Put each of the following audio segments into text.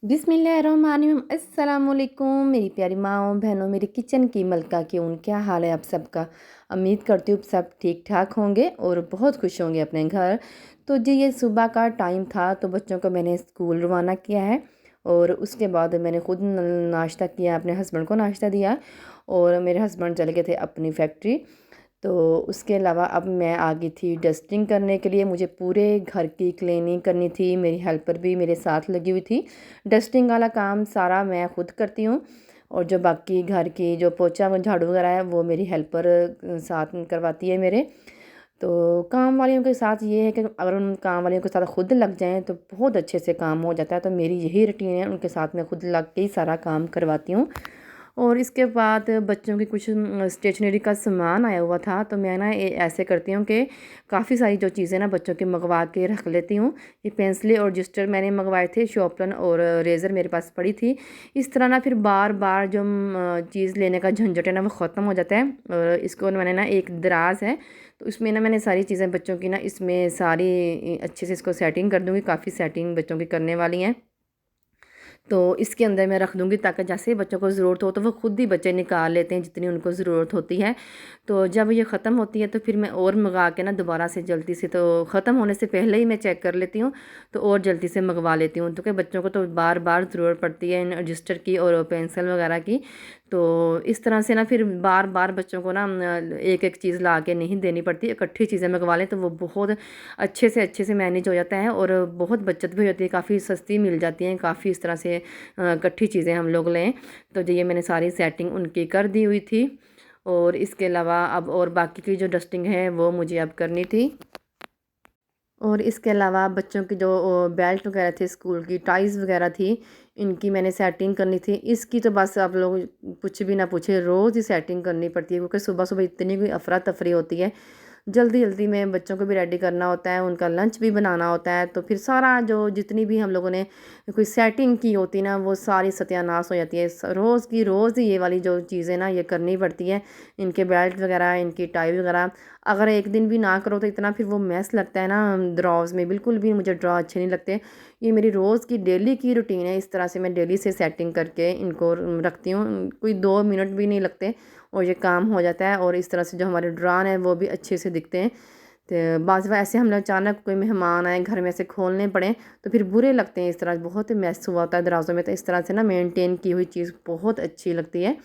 बिस्मिल्लाहिर्रहमानिर्रहीम अस्सलामुअलैकुम मेरी प्यारी माँओं बहनों मेरी किचन की मलका क्यून क्या हाल है आप सबका। उम्मीद करती हूँ सब ठीक ठाक होंगे और बहुत खुश होंगे अपने घर। तो जी ये सुबह का टाइम था तो बच्चों को मैंने स्कूल रवाना किया है और उसके बाद मैंने खुद नाश्ता किया, अपने हस्बैंड को नाश्ता दिया और मेरे हस्बैंड चले गए थे अपनी फैक्ट्री। तो उसके अलावा अब मैं आ गई थी डस्टिंग करने के लिए। मुझे पूरे घर की क्लीनिंग करनी थी, मेरी हेल्पर भी मेरे साथ लगी हुई थी। डस्टिंग वाला काम सारा मैं खुद करती हूँ और जो बाकी घर की जो पोछा झाड़ू वगैरह है वो मेरी हेल्पर साथ में करवाती है मेरे। तो काम वालियों के साथ ये है कि अगर उन काम वालियों के साथ खुद लग जाएं तो बहुत अच्छे से काम हो जाता है। तो मेरी यही रूटीन है, उनके साथ मैं खुद लग के ही सारा काम करवाती हूँ। और इसके बाद बच्चों की कुछ स्टेशनरी का सामान आया हुआ था तो मैं ना ऐसे करती हूँ कि काफ़ी सारी जो चीज़ें ना बच्चों की मंगवा के रख लेती हूँ। ये पेंसिलें और रजिस्टर मैंने मंगवाए थे, शॉर्पनर और रेज़र मेरे पास पड़ी थी। इस तरह ना फिर बार बार जो चीज़ लेने का झंझट है ना वो ख़त्म हो जाता है। और इसको मैंने ना एक दराज है तो इसमें ना मैंने सारी चीज़ें बच्चों की ना इसमें सारी अच्छे से इसको सेटिंग कर दूँगी। काफ़ी सेटिंग बच्चों की करने वाली हैं तो इसके अंदर मैं रख दूँगी ताकि जैसे ही बच्चों को ज़रूरत हो तो वो खुद ही बच्चे निकाल लेते हैं जितनी उनको ज़रूरत होती है। तो जब ये ख़त्म होती है तो फिर मैं और मंगा के ना दोबारा से जल्दी से, तो ख़त्म होने से पहले ही मैं चेक कर लेती हूँ तो और जल्दी से मंगवा लेती हूँ। तो क्या बच्चों को तो बार बार ज़रूरत पड़ती है इन रजिस्टर की और पेंसिल वगैरह की। तो इस तरह से ना फिर बार बार बच्चों को ना एक एक चीज़ ला के नहीं देनी पड़ती, इकट्ठी चीज़ें मंगवा लें तो वो बहुत अच्छे से मैनेज हो जाता है और बहुत बचत भी हो जाती है, काफ़ी सस्ती मिल जाती हैं काफ़ी। इस तरह से इकट्ठी चीज़ें हम लोग लें। तो जो ये मैंने सारी सेटिंग उनकी कर दी हुई थी और इसके अलावा अब और बाकी की जो डस्टिंग है वो मुझे अब करनी थी। और इसके अलावा बच्चों की जो बेल्ट वगैरह थी, स्कूल की टाइज़ वगैरह थी, इनकी मैंने सेटिंग करनी थी। इसकी तो बस आप लोग कुछ भी ना पूछे, रोज़ ही सेटिंग करनी पड़ती है क्योंकि सुबह सुबह इतनी कोई अफरा तफरी होती है। जल्दी जल्दी में बच्चों को भी रेडी करना होता है, उनका लंच भी बनाना होता है। तो फिर सारा जो जितनी भी हम लोगों ने कोई सेटिंग की होती ना वो सारी सत्यानाश हो जाती है। रोज़ की रोज़ ही ये वाली जो चीज़ें ना ये करनी पड़ती है। इनके बेल्ट वगैरह, इनकी टाई वगैरह अगर एक दिन भी ना करो तो इतना फिर वो मैस लगता है ना ड्रॉज में, बिल्कुल भी मुझे ड्रॉ अच्छे नहीं लगते। ये मेरी रोज़ की डेली की रूटीन है। इस तरह से मैं डेली से सेटिंग करके इनको रखती हूँ, कोई 2 मिनट भी नहीं लगते और ये काम हो जाता है। और इस तरह से जो हमारे ड्रॉर हैं वो भी अच्छे से दिखते हैं। तो बाज़ दफ़ा ऐसे हम लोग अचानक कोई मेहमान आए घर में से खोलने पड़े तो फिर बुरे लगते हैं। इस तरह बहुत मैस हुआ होता है दराज़ों में, तो इस तरह से ना मेंटेन की हुई चीज़ बहुत अच्छी लगती है।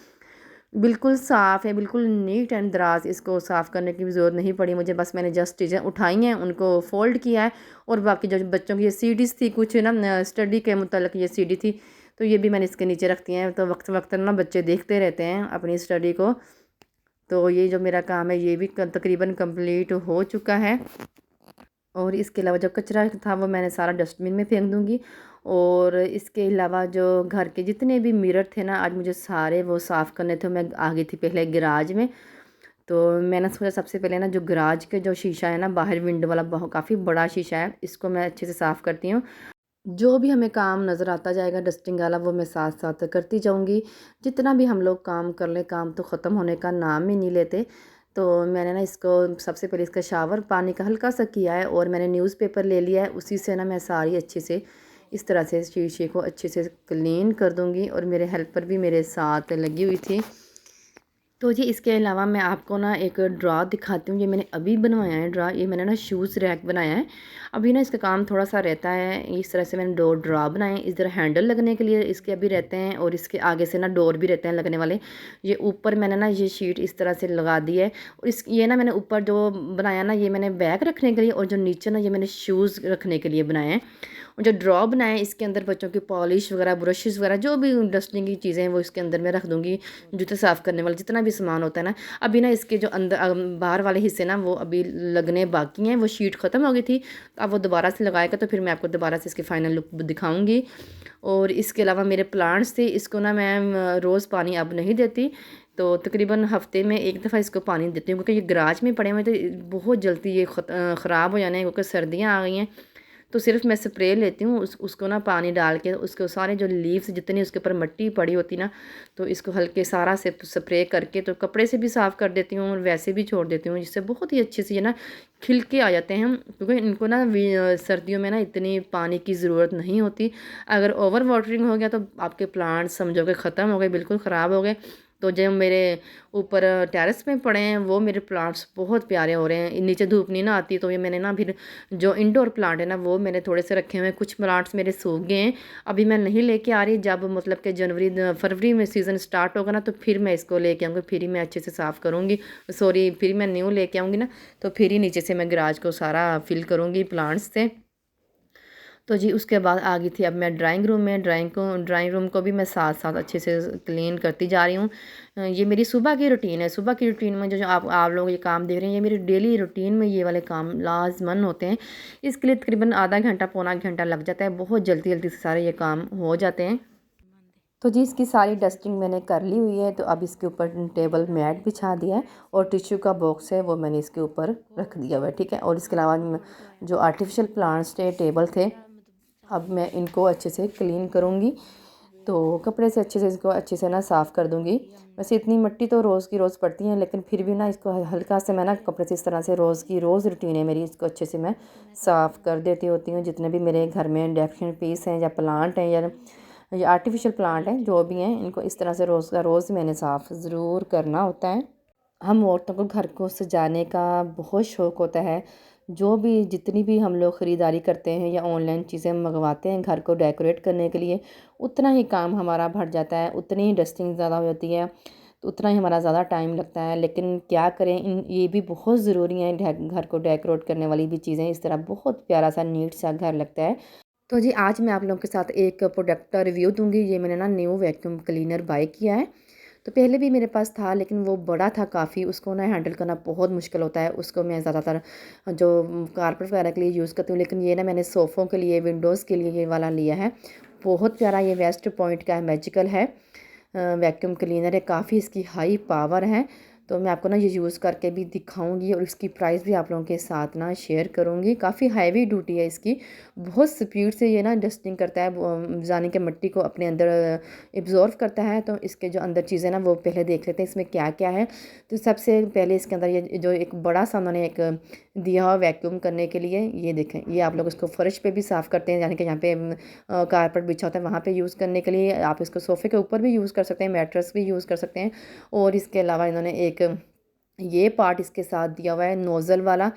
बिल्कुल साफ़ है, बिल्कुल नीट एंड दराज़, इसको साफ़ करने की भी ज़रूरत नहीं पड़ी मुझे। बस मैंने जस्ट चीज़ें उठाई हैं, उनको फ़ोल्ड किया है और बाकी जो बच्चों की ये सीडीज़ थी कुछ ना स्टडी के मुतल्लिक़ ये सीडी थी तो ये भी मैंने इसके नीचे रख दी हैं। तो वक्त वक्त ना बच्चे देखते रहते हैं अपनी स्टडी को। तो ये जो मेरा काम है ये भी तकरीबन कंप्लीट हो चुका है। और इसके अलावा जो कचरा था वो मैंने सारा डस्टबिन में फेंक दूँगी। और इसके अलावा जो घर के जितने भी मिरर थे ना आज मुझे सारे वो साफ़ करने थे। मैं आ गई थी पहले गैराज में। तो मैंने सोचा सबसे पहले ना जो गैराज के जो शीशा है ना बाहर विंडो वाला बहुत काफ़ी बड़ा शीशा है, इसको मैं अच्छे से साफ़ करती हूँ। जो भी हमें काम नज़र आता जाएगा डस्टिंग वाला वो मैं साथ साथ करती जाऊँगी। जितना भी हम लोग काम कर लें, काम तो ख़त्म होने का नाम ही नहीं लेते। तो मैंने ना इसको सबसे पहले इसका शावर पानी का हल्का सा किया है और मैंने न्यूज़पेपर ले लिया है, उसी से ना मैं सारी अच्छे से इस तरह से शीशे को अच्छे से क्लीन कर दूँगी। और मेरे हेल्पर भी मेरे साथ लगी हुई थी। तो जी इसके अलावा मैं आपको ना एक ड्रा दिखाती हूँ। ये मैंने अभी बनवाया है ड्रा, ये मैंने ना शूज़ रैक बनाया है। अभी ना इसका काम थोड़ा सा रहता है, इस तरह से मैंने 2 ड्रा बनाए हैं। इधर हैंडल लगने के लिए इसके अभी रहते हैं और इसके आगे से ना डोर भी रहते हैं लगने वाले। ये ऊपर मैंने ना ये शीट इस तरह से लगा दी है और इस ये ना मैंने ऊपर जो बनाया ना ये मैंने बैग रखने के लिए और जो नीचे ना ये मैंने शूज़ रखने के लिए बनाए हैं। और जो ड्रॉ बनाए हैं इसके अंदर बच्चों की पॉलिश वगैरह, ब्रशेज़ वगैरह जो भी डस्टिंग की चीज़ें हैं वो इसके अंदर मैं रख दूँगी। जूते साफ़ करने वाला जितना भी सामान होता है ना, अभी ना इसके जो अंदर बाहर वाले हिस्से ना वो अभी लगने बाकी हैं। वो शीट ख़त्म हो गई थी, अब वो दोबारा से लगाएगा तो फिर मैं आपको दोबारा से इसकी फ़ाइनल लुक दिखाऊँगी। और इसके अलावा मेरे प्लांट्स थे, इसको ना मैं रोज़ पानी अब नहीं देती। तो तकरीबन हफ़्ते में एक दफ़ा इसको पानी देती हूँ क्योंकि ये गराज में पड़े हुए हैं तो बहुत जल्दी ये ख़राब हो जाने हैं क्योंकि सर्दियाँ आ गई हैं। तो सिर्फ मैं स्प्रे लेती हूँ, उसको ना पानी डाल के उसके सारे जो लीव्स जितनी उसके ऊपर मिट्टी पड़ी होती ना, तो इसको हल्के सारा से स्प्रे करके तो कपड़े से भी साफ़ कर देती हूँ और वैसे भी छोड़ देती हूँ, जिससे बहुत ही अच्छे से ये ना खिल के आ जाते हैं। क्योंकि इनको ना सर्दियों में ना इतनी पानी की ज़रूरत नहीं होती। अगर ओवर वाटरिंग हो गया तो आपके प्लांट्स समझोगे ख़त्म हो गए, बिल्कुल ख़राब हो गए। तो जो मेरे ऊपर टेरेस में पड़े हैं वो मेरे प्लांट्स बहुत प्यारे हो रहे हैं। नीचे धूप नहीं ना आती, तो ये मैंने ना फिर जो इंडोर प्लांट है ना वो मैंने थोड़े से रखे हुए हैं। कुछ प्लांट्स मेरे सूख गए हैं, अभी मैं नहीं लेके आ रही। जब मतलब कि फरवरी में सीज़न स्टार्ट होगा ना, तो फिर मैं इसको लेके आऊँगी, फिर ही मैं अच्छे से साफ़ करूँगी। सॉरी, फिर मैं न्यू लेके आऊँगी ना, तो फिर ही नीचे से मैं गराज को सारा फिल करूँगी प्लांट्स से। तो जी उसके बाद आ गई थी अब मैं ड्राइंग रूम में। ड्राइंग रूम को भी मैं साथ साथ अच्छे से क्लीन करती जा रही हूँ। ये मेरी सुबह की रूटीन है। सुबह की रूटीन में जो जो आप लोग ये काम देख रहे हैं, ये मेरी डेली रूटीन में ये वाले काम लाजमन होते हैं। इसके लिए तकरीबन आधा घंटा पौना घंटा लग जाता है। बहुत जल्दी जल्दी से सारे ये काम हो जाते हैं। तो जी इसकी सारी डस्टिंग मैंने कर ली हुई है। तो अब इसके ऊपर टेबल मैट बिछा दिया है और टिश्यू का बॉक्स है वो मैंने इसके ऊपर रख दिया हुआ है, ठीक है। और इसके अलावा जो आर्टिफिशियल प्लांट्स थे टेबल थे, अब मैं इनको अच्छे से क्लीन करूँगी। तो कपड़े से अच्छे से इसको अच्छे से ना साफ़ कर दूँगी। वैसे इतनी मिट्टी तो रोज़ की रोज़ पड़ती है, लेकिन फिर भी ना इसको हल्का से मैं ना कपड़े से इस तरह से रोज़ की रोज़ रूटीन है मेरी, इसको अच्छे से मैं साफ़ कर देती होती हूँ। जितने भी मेरे घर में डेकोरेशन पीस हैं या प्लांट हैं या आर्टिफिशियल प्लांट हैं जो भी हैं, इनको इस तरह से रोज़ का रोज़ मैंने साफ़ ज़रूर करना होता है। हम औरतों को घर को सजाने का बहुत शौक़ होता है। जो भी जितनी भी हम लोग ख़रीदारी करते हैं या ऑनलाइन चीज़ें मंगवाते हैं घर को डेकोरेट करने के लिए, उतना ही काम हमारा बढ़ जाता है, उतनी ही डस्टिंग ज़्यादा हो जाती है, तो उतना ही हमारा ज़्यादा टाइम लगता है। लेकिन क्या करें, ये भी बहुत ज़रूरी हैं घर को डेकोरेट करने वाली भी चीज़ें। इस तरह बहुत प्यारा सा नीट सा घर लगता है। तो जी आज मैं आप लोगों के साथ एक प्रोडक्ट का रिव्यू दूँगी। ये मैंने ना न्यू वैक्यूम क्लीनर बाय किया है। तो पहले भी मेरे पास था, लेकिन वो बड़ा था काफ़ी, उसको ना हैंडल करना बहुत मुश्किल होता है। उसको मैं ज़्यादातर जो कारपेट वगैरह के लिए यूज़ करती हूँ, लेकिन ये ना मैंने सोफ़ों के लिए, विंडोज़ के लिए ये वाला लिया है। बहुत प्यारा ये वेस्ट पॉइंट का है, मैजिकल है, वैक्यूम क्लीनर है, काफ़ी इसकी हाई पावर है। तो मैं आपको ना ये यूज़ करके भी दिखाऊंगी और इसकी प्राइस भी आप लोगों के साथ ना शेयर करूंगी। काफ़ी हैवी ड्यूटी है इसकी, बहुत स्पीड से ये ना डस्टिंग करता है, जाने के मिट्टी को अपने अंदर एब्जॉर्व करता है। तो इसके जो अंदर चीज़ें ना वो पहले देख लेते हैं इसमें क्या क्या है। तो सबसे पहले इसके अंदर ये जो एक बड़ा सा उन्होंने एक दिया हुआ वैक्यूम करने के लिए, ये देखें, ये आप लोग इसको फर्श पे भी साफ़ करते हैं, यानी कि यहाँ पे कारपेट बिछा होता है वहाँ पे यूज़ करने के लिए। आप इसको सोफ़े के ऊपर भी यूज़ कर सकते हैं, मैट्रेस भी यूज़ कर सकते हैं। और इसके अलावा इन्होंने एक ये पार्ट इसके साथ दिया हुआ है नोज़ल वाला,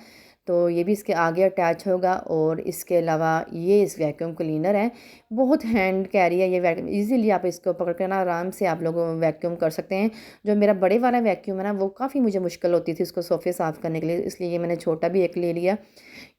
तो ये भी इसके आगे अटैच होगा। और इसके अलावा ये इस वैक्यूम क्लीनर है, बहुत हैंड कैरी है ये वैक्यूम, इजीली आप इसको पकड़ कर ना आराम से आप लोग वैक्यूम कर सकते हैं। जो मेरा बड़े वाला वैक्यूम है ना, वो काफ़ी मुझे मुश्किल होती थी उसको सोफ़े साफ़ करने के लिए, इसलिए ये मैंने छोटा भी एक ले लिया।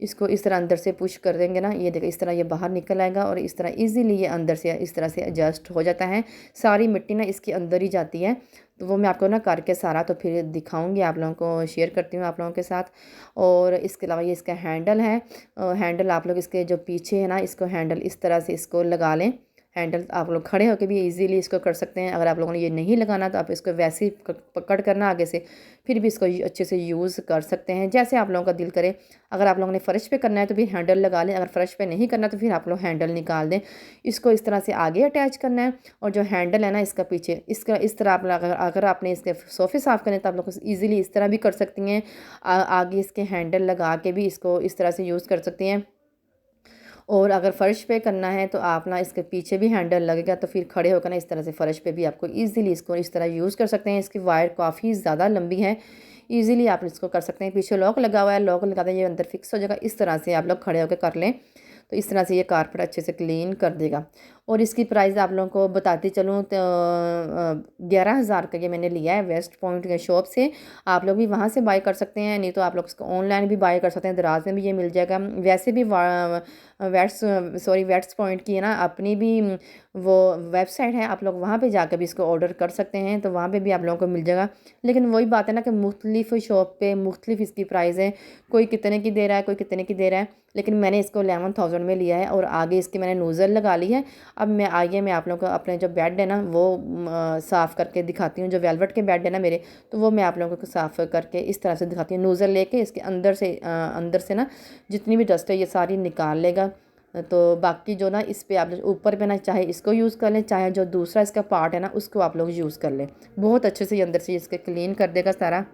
इसको इस तरह अंदर से पुश कर देंगे ना, ये देखिए इस तरह ये बाहर निकल आएगा और इस तरह इजीली ये अंदर से इस तरह से एडजस्ट हो जाता है। सारी मिट्टी ना इसके अंदर ही जाती है। तो वो मैं आपको ना करके सारा तो फिर दिखाऊंगी, आप लोगों को शेयर करती हूँ आप लोगों के साथ। और इसके अलावा ये इसका हैंडल है, हैंडल आप लोग इसके जो पीछे है ना, इसको हैंडल इस तरह से इसको लगा लें। हैंडल आप लोग खड़े होकर भी इजीली इसको कर सकते हैं। अगर आप लोगों ने ये नहीं लगाना तो आप इसको वैसे ही पकड़ करना आगे से, फिर भी इसको अच्छे से यूज़ कर सकते हैं जैसे आप लोगों का दिल करे। अगर आप लोगों ने फ़र्श पे करना है तो फिर हैंडल लगा लें, अगर फ़र्श पे नहीं करना तो फिर आप लोग हैंडल निकाल दें। इसको इस तरह से आगे अटैच करना है और जो हैंडल है ना इसका पीछे, इसका इस तरह आप अगर आपने इसके सोफ़े साफ़ करने तो आप लोग ईज़िली इस तरह भी कर सकती हैं। आगे इसके हैंडल लगा के भी इसको इस तरह से यूज़ कर सकती हैं। और अगर फ़र्श पे करना है तो आप ना इसके पीछे भी हैंडल लगेगा, तो फिर खड़े होकर ना इस तरह से फ़र्श पे भी आपको ईज़िली इसको इस तरह यूज़ कर सकते हैं। इसकी वायर काफ़ी ज़्यादा लंबी है, ईज़िली आप इसको कर सकते हैं। पीछे लॉक लगा हुआ है, लॉक लगाते हैं ये अंदर फिक्स हो जाएगा। इस तरह से आप लोग खड़े होकर कर लें तो इस तरह से ये कारपेट अच्छे से क्लीन कर देगा। और इसकी प्राइस आप लोगों को बताती चलूँ तो 11,000 का ये मैंने लिया है वेस्ट पॉइंट के शॉप से। आप लोग भी वहाँ से बाय कर सकते हैं, नहीं तो आप लोग इसको ऑनलाइन भी बाय कर सकते हैं, दराज में भी ये मिल जाएगा। वैसे भी वेट्स पॉइंट की है ना अपनी भी वो वेबसाइट है, आप लोग वहाँ पे जाकर भी इसको ऑर्डर कर सकते हैं, तो वहाँ पे भी आप लोगों को मिल जाएगा। लेकिन वही बात है ना कि मुख्तलिफ शॉप पे मुख्तलिफ इसकी प्राइस है, कोई कितने की दे रहा है, कोई कितने की दे रहा है। लेकिन मैंने इसको 11,000 में लिया है और आगे इसकी मैंने नोज़ल लगा ली है। अब मैं आइए मैं आप लोगों को अपने जो बेड है ना वो साफ़ करके दिखाती हूँ। जो वेलवेट के बेड है ना मेरे, तो वो मैं आप लोगों को साफ़ करके इस तरह से दिखाती हूँ। नोज़ल लेके इसके अंदर से ना जितनी भी डस्ट है ये सारी निकाल लेगा। तो बाकी जो ना इस पे आप लोग ऊपर पे ना चाहे इसको यूज़ कर लें, चाहे जो दूसरा इसका पार्ट है ना उसको आप लोग यूज़ कर लें। बहुत अच्छे से ये अंदर से इसके क्लीन कर देगा सारा।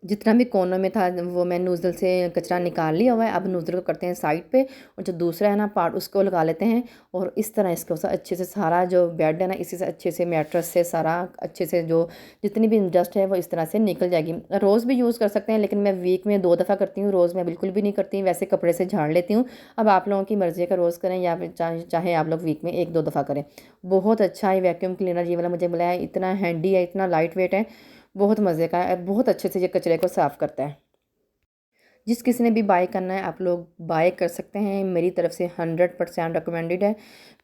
जितना भी कोनों में था वो मैं नूज़ल से कचरा निकाल लिया हुआ है। अब नूज़ल को करते हैं साइड पे और जो दूसरा है ना पार्ट उसको लगा लेते हैं और इस तरह इसको अच्छे से सारा जो बेड है ना इसी से अच्छे से मैट्रेस से सारा अच्छे से जो जितनी भी डस्ट है वो इस तरह से निकल जाएगी। रोज़ भी यूज़ कर सकते हैं लेकिन मैं वीक में 2 दफ़ा करती हूँ, रोज़ मैं बिल्कुल भी नहीं करती, वैसे कपड़े से झाड़ लेती हूँ। अब आप लोगों की मर्ज़ी है कि रोज़ करें या फिर चाहे आप लोग वीक में 1-2 दफ़ा करें। बहुत अच्छा है वैक्यूम क्लीनर ये वाला मुझे मिला है, इतना हैंडी है, इतना लाइट वेट है, बहुत मज़े का है, बहुत अच्छे से ये कचरे को साफ़ करता है। जिस किसी ने भी बाय करना है आप लोग बाय कर सकते हैं, मेरी तरफ से 100% रिकमेंडेड है,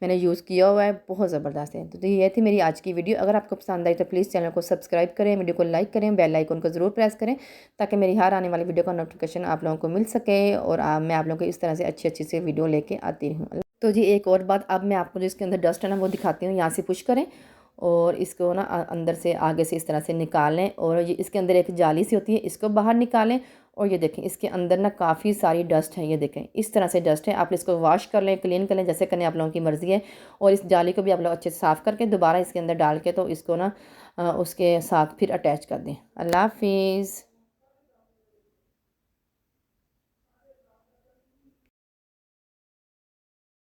मैंने यूज़ किया हुआ है, बहुत ज़बरदस्त है। तो ये थी मेरी आज की वीडियो। अगर आपको पसंद आई तो प्लीज़ चैनल को सब्सक्राइब करें, वीडियो को लाइक करें, बेल आइकन को ज़रूर प्रेस करें ताकि मेरी हर आने वाली वीडियो का नोटिफिकेशन आप लोगों को मिल सके और मैं आप लोगों को इस तरह से अच्छी अच्छी से वीडियो लेके आती रहूँ। तो जी एक और बात, अब मैं आपको जो इसके अंदर डस्ट है ना वो दिखाती हूँ। यहाँ से पुश करें और इसको ना अंदर से आगे से इस तरह से निकालें और ये इसके अंदर एक जाली सी होती है, इसको बाहर निकालें और ये देखें इसके अंदर ना काफ़ी सारी डस्ट है। ये देखें इस तरह से डस्ट है, आप इसको वॉश कर लें, क्लीन कर लें, जैसे करने आप लोगों की मर्ज़ी है। और इस जाली को भी आप लोग अच्छे से साफ़ करके दोबारा इसके अंदर डाल के तो इसको ना उसके साथ फिर अटैच कर दें। अल्लाह हाफिज़।